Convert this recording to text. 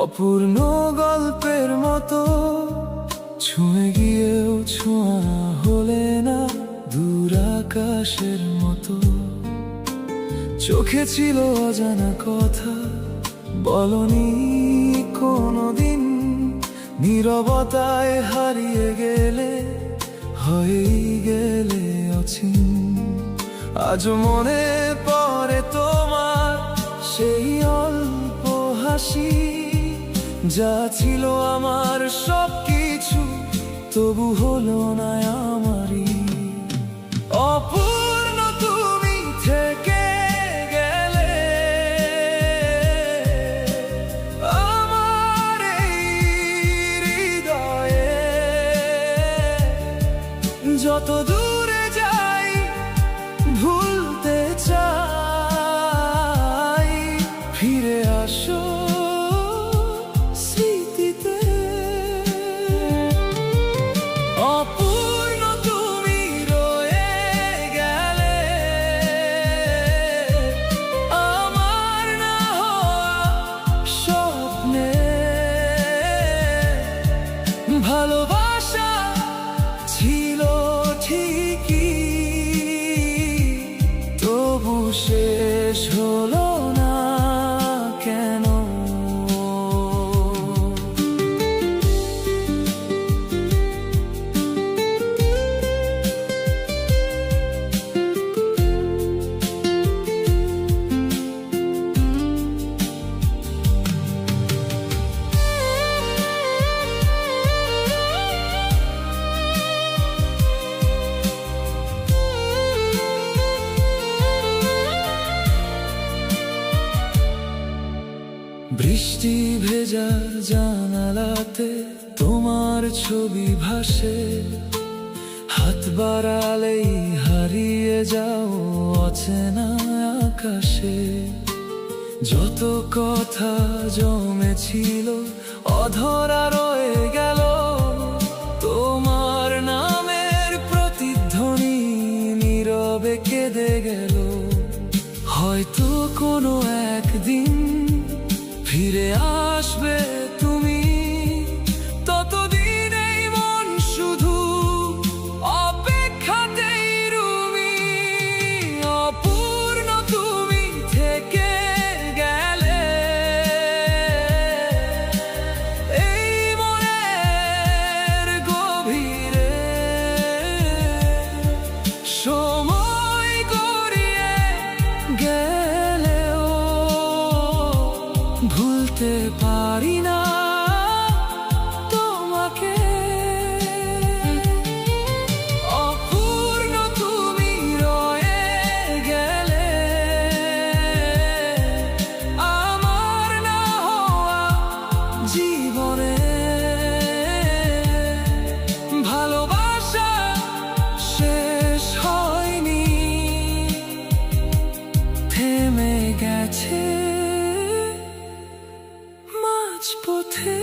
অপূর্ণ গল্পের মতো ছুঁয়ে গিয়েও ছোঁয়া হলে না, দূর আকাশের মতো চোখে ছিল অজানা কথা, বলনি কোনোদিন। নীরবতায় হারিয়ে গেলে, হয়েই গেলে অচিন। আজ মনে পড়ে তোমার সেই অল্প হাসি, যা ছিল আমার সবকিছু, তবু হলো না আমারই। অপূর্ণ তুমি থেকে গেলে আমার এই হৃদয়ে। যত দূরে যাই ভুলতে চাই, ফিরে আসো স্মৃতিতে। অপূর্ণ তুমি রয়ে গেলে আমার না হওয়া স্বপ্নে। ভালোবাসা ছিল ঠিকই, তবু শেষ হলো না কেন? বৃষ্টি ভেজা জানালাতে তোমার ছবি ভাসে, হাত বাড়ালেই হারিয়ে যাও অচেনা আকাশে। যত কথা জমেছিল অধরা রয়ে গেল, তোমার নামের প্রতিধ্বনি নীরবে কেঁদে গেল। হয়তো কোনো একদিন ফিরে আসবে তুমি, ততদিন এই মন শুধু অপেক্ষাতেই রুমি। অপূর্ণ তুমি থেকে গেলে এই মনের গভীরে। সময় গড়িয়ে গেলেও ভুলতে পারি না তোমাকে। অপূর্ণ তুমি রয়ে গেলে আমার না হওয়া জীবনে। ভালোবাসা শেষ হয়নি, থেমে গেছে মাঝপথে।